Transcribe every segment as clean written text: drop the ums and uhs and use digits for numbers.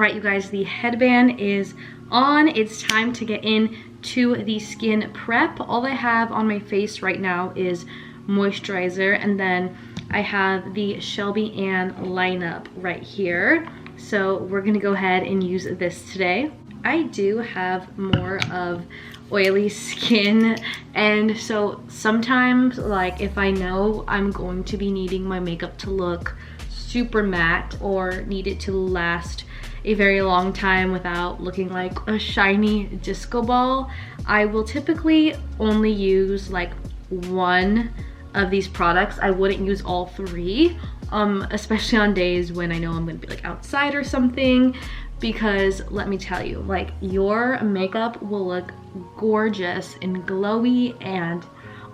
right, you guys, the headband is on. It's time to get into the skin prep. All I have on my face right now is moisturizer, and then I have the Shelby Ann lineup right here. So we're gonna go ahead and use this today. I do have more of oily skin, and so sometimes, like, if I know I'm going to be needing my makeup to look super matte or need it to last a very long time without looking like a shiny disco ball, I will typically only use like one of these products. I wouldn't use all three, especially on days when I know I'm gonna be like outside or something, because let me tell you, like, your makeup will look gorgeous and glowy and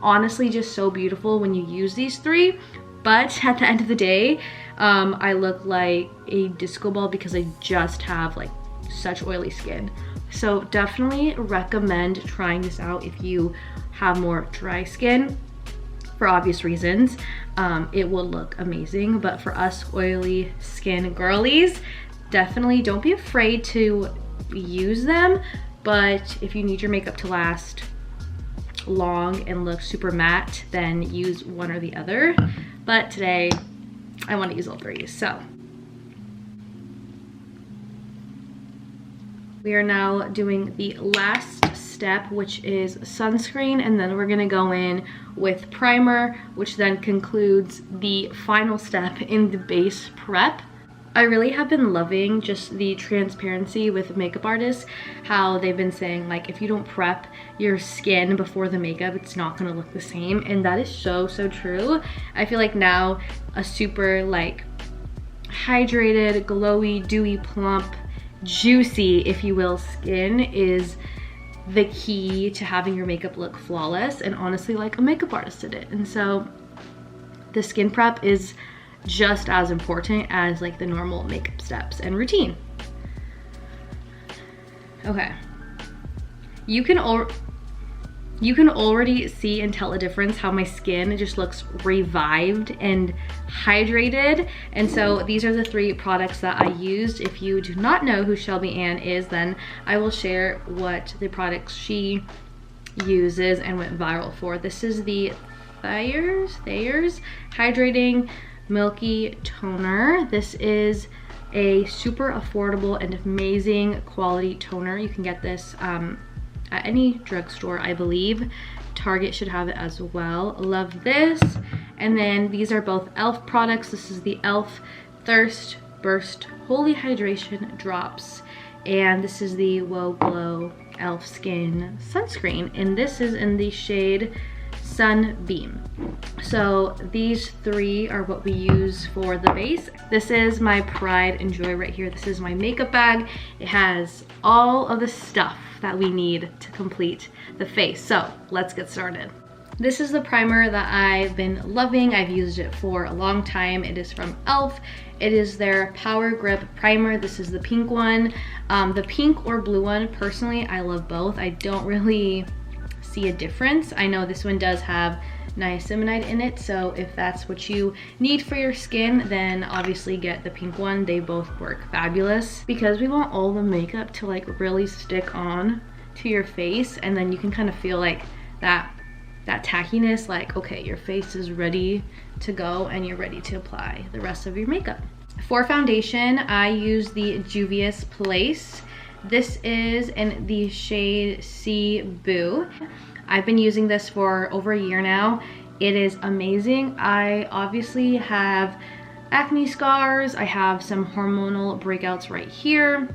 honestly just so beautiful when you use these three. But at the end of the day, I look like a disco ball because I just have like such oily skin. So definitely recommend trying this out if you have more dry skin, for obvious reasons. It will look amazing, but for us oily skin girlies, definitely don't be afraid to use them. But if you need your makeup to last long and look super matte, then use one or the other. But today I want to use all three. So we are now doing the last step, which is sunscreen, and then we're gonna go in with primer, which then concludes the final step in the base prep. I really have been loving just the transparency with makeup artists, how they've been saying, like, if you don't prep your skin before the makeup, it's not gonna look the same, and that is so true. I feel like now a super like hydrated, glowy, dewy, plump, juicy, if you will, skin is the key to having your makeup look flawless, and honestly, like, a makeup artist did it. And so the skin prep is just as important as like the normal makeup steps and routine. Okay, you can already see and tell a difference how my skin just looks revived and hydrated. And so these are the three products that I used. If you do not know who Shelby Ann is, then I will share what the products she uses and went viral for. This is the Thayer's Hydrating Milky Toner. This is a super affordable and amazing quality toner. You can get this at any drugstore, I believe. Target should have it as well. Love this. And then these are both e.l.f. products. This is the e.l.f. Thirst Burst Holy Hydration Drops, and this is the Whoa Glow e.l.f. Skin Sunscreen, and this is in the shade Sunbeam. So these three are what we use for the base. This is my pride and joy right here. This is my makeup bag. It has all of the stuff that we need to complete the face. So let's get started. This is the primer that I've been loving. I've used it for a long time. It is from e.l.f. It is their Power Grip Primer. This is the pink one. The pink or blue one, personally, I love both. I don't really see a difference. I know this one does have niacinamide in it, so if that's what you need for your skin, then obviously get the pink one. They both work fabulous because we want all the makeup to like really stick on to your face, and then you can kind of feel like that tackiness, like, okay, your face is ready to go and you're ready to apply the rest of your makeup. For foundation, I use the Juvia's Place. This is in the shade Sea Boo. I've been using this for over a year now. It is amazing. I obviously have acne scars. I have some hormonal breakouts right here.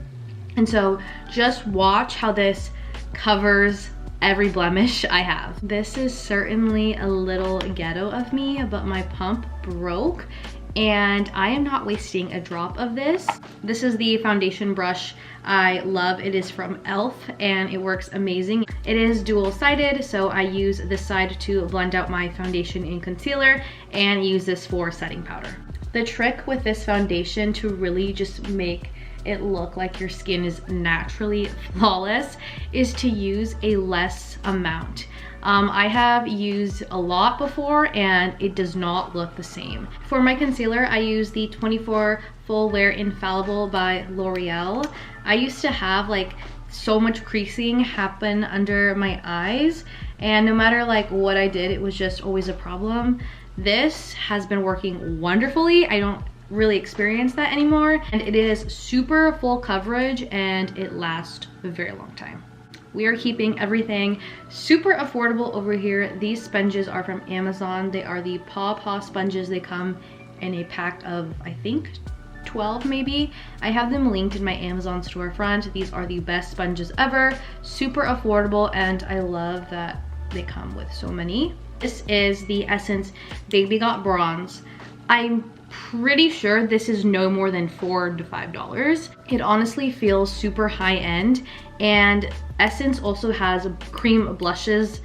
And so just watch how this covers every blemish I have. This is certainly a little ghetto of me, but my pump broke and I am not wasting a drop of this. This is the foundation brush I love. It is from e.l.f. and it works amazing. It is dual-sided, so I use this side to blend out my foundation and concealer and use this for setting powder. The trick with this foundation to really just make it look like your skin is naturally flawless is to use a less amount. I have used a lot before and it does not look the same. For my concealer, I use the 24 Full Wear Infallible by L'Oreal. I used to have like so much creasing happen under my eyes, and no matter like what I did, it was just always a problem. This has been working wonderfully. I don't really experience that anymore, and it is super full coverage and it lasts a very long time. We are keeping everything super affordable over here. These sponges are from Amazon. They are the Paw Paw sponges. They come in a pack of, I think, 12 maybe. I have them linked in my Amazon storefront. These are the best sponges ever, super affordable, and I love that they come with so many. This is the Essence Baby Got Bronze. I'm pretty sure this is no more than $4 to $5. It honestly feels super high end, and Essence also has cream blushes,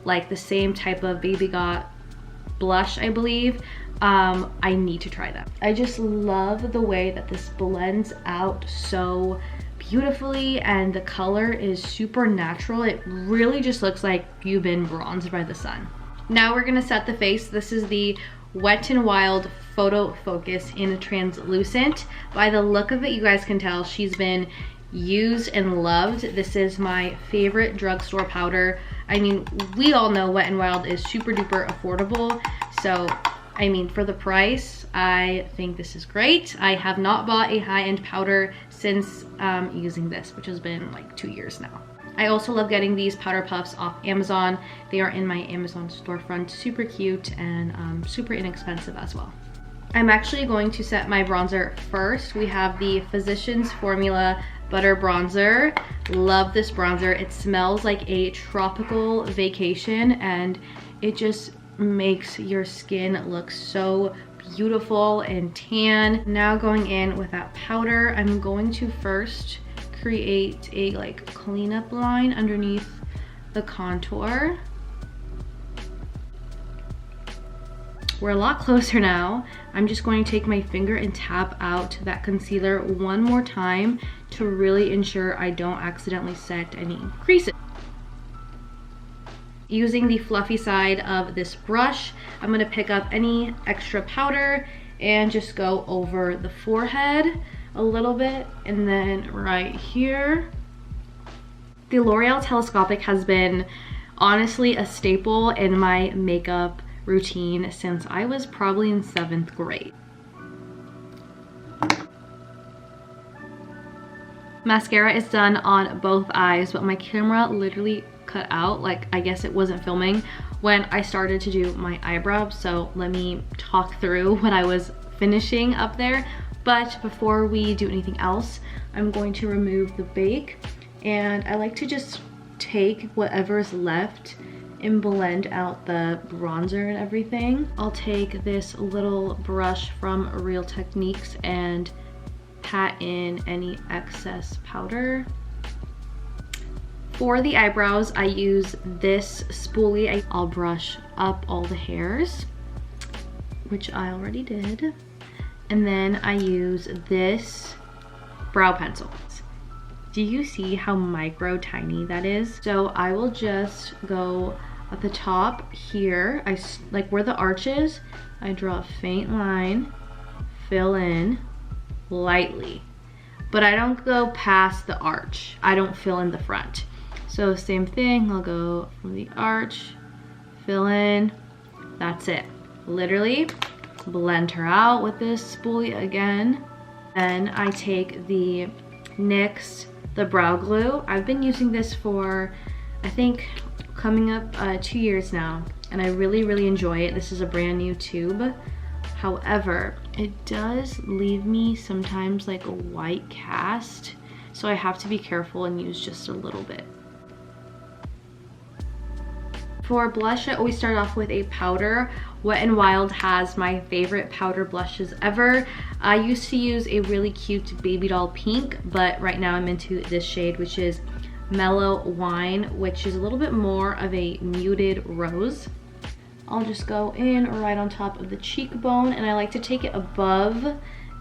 like the same type of Baby Got blush, I believe. I need to try that. I just love the way that this blends out so beautifully, and the color is super natural. It really just looks like you've been bronzed by the sun. Now we're gonna set the face. This is the Wet n Wild Photo Focus in Translucent. By the look of it, you guys can tell she's been used and loved. This is my favorite drugstore powder. I mean, we all know Wet n Wild is super duper affordable, so I mean, for the price, I think this is great. I have not bought a high-end powder since using this, which has been like 2 years now. I also love getting these powder puffs off Amazon. They are in my Amazon storefront, super cute and super inexpensive as well. I'm actually going to set my bronzer first. We have the Physicians Formula Butter Bronzer. Love this bronzer. It smells like a tropical vacation, and it just makes your skin look so beautiful and tan. Now going in with that powder, I'm going to first create a like cleanup line underneath the contour. We're a lot closer now. I'm just going to take my finger and tap out that concealer one more time to really ensure I don't accidentally set any creases. Using the fluffy side of this brush, I'm gonna pick up any extra powder and just go over the forehead a little bit, and then right here. The L'Oreal Telescopic has been honestly a staple in my makeup routine since I was probably in 7th grade. Mascara is done on both eyes, but my camera literally cut out, like I guess it wasn't filming when I started to do my eyebrows, so let me talk through what I was finishing up there. But before we do anything else, I'm going to remove the bake, and I like to just take whatever's left and blend out the bronzer and everything. I'll take this little brush from Real Techniques and pat in any excess powder. For the eyebrows, I use this spoolie. I'll brush up all the hairs, which I already did. And then I use this brow pencil. Do you see how micro tiny that is? So I will just go at the top here, like where the arch is, I draw a faint line, fill in lightly, but I don't go past the arch. I don't fill in the front. So same thing, I'll go from the arch, fill in, that's it. Literally blend her out with this spoolie again. Then I take the NYX, the brow glue. I've been using this for, I think, coming up 2 years now, and I really enjoy it. This is a brand new tube. However, it does leave me sometimes like a white cast, so I have to be careful and use just a little bit. For blush, I always start off with a powder. Wet n Wild has my favorite powder blushes ever. I used to use a really cute baby doll pink, but right now I'm into this shade, which is Mellow Wine, which is a little bit more of a muted rose. I'll just go in right on top of the cheekbone, and I like to take it above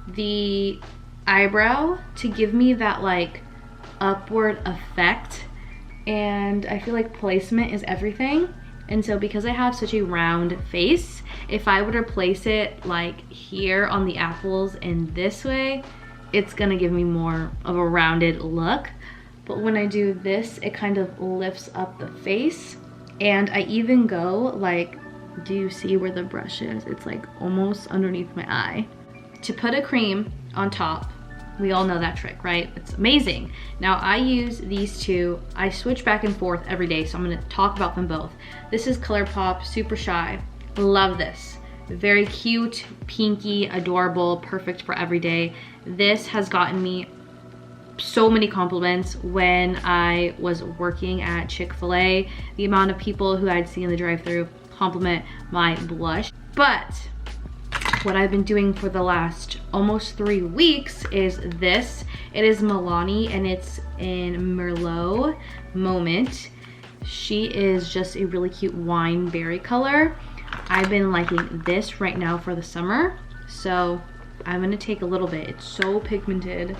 the eyebrow to give me that like upward effect. And I feel like placement is everything. And so because I have such a round face, if I were to place it like here on the apples in this way, it's gonna give me more of a rounded look. But when I do this, it kind of lifts up the face. And I even go like, do you see where the brush is? It's like almost underneath my eye. To put a cream on top, we all know that trick, right? It's amazing. Now I use these two. I switch back and forth every day, so I'm gonna talk about them both. This is ColourPop Super Shy. Love this. Very cute, pinky, adorable, perfect for every day. This has gotten me so many compliments when I was working at Chick-fil-A. The amount of people who I'd see in the drive-thru compliment my blush. But what I've been doing for the last almost 3 weeks is this. It is Milani and it's in Merlot Moment. She is just a really cute wine berry color. I've been liking this right now for the summer. So I'm gonna take a little bit. It's so pigmented.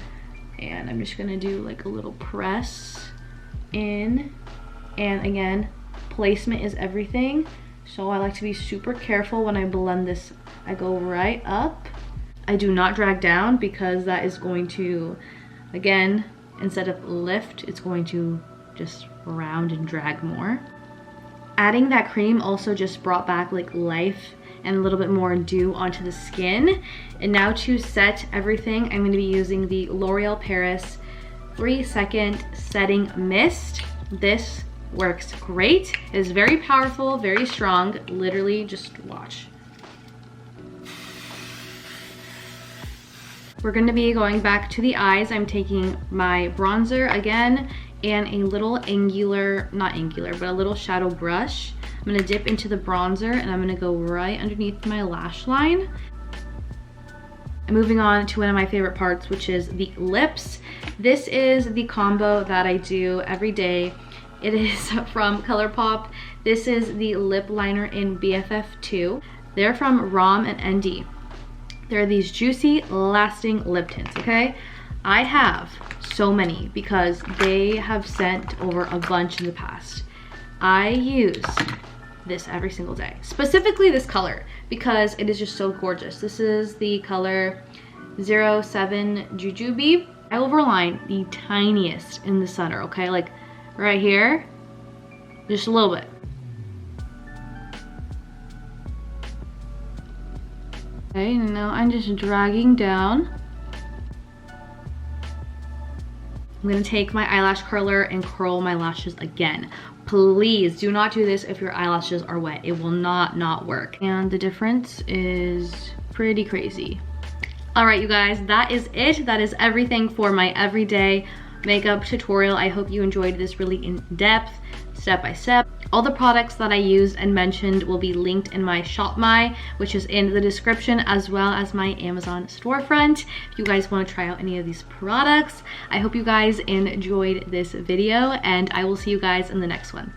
And I'm just gonna do like a little press in. And again, placement is everything. So I like to be super careful when I blend this. I go right up. I do not drag down because that is going to, again, instead of lift, it's going to just round and drag more. Adding that cream also just brought back like life and a little bit more dew onto the skin. And now to set everything, I'm gonna be using the L'Oreal Paris 3-second setting mist. This works great. It is very powerful, very strong. Literally, just watch. We're gonna be going back to the eyes. I'm taking my bronzer again and a little not angular, but a little shadow brush. I'm gonna dip into the bronzer and I'm gonna go right underneath my lash line. And moving on to one of my favorite parts, which is the lips. This is the combo that I do every day. It is from ColourPop. This is the lip liner in BFF2. They're from ROM and ND. They're these juicy, lasting lip tints, okay? I have so many because they have sent over a bunch in the past. I use this every single day. Specifically this color because it is just so gorgeous. This is the color 07 Jujube. I overline the tiniest in the center, okay? Like right here, just a little bit. Okay, and now I'm just dragging down. I'm gonna take my eyelash curler and curl my lashes again. Please do not do this if your eyelashes are wet. It will not work. And the difference is pretty crazy. All right, you guys, that is it. That is everything for my everyday makeup tutorial. I hope you enjoyed this really in-depth, step-by-step. All the products that I used and mentioned will be linked in my Shop My, which is in the description, as well as my Amazon storefront. If you guys want to try out any of these products, I hope you guys enjoyed this video, and I will see you guys in the next one.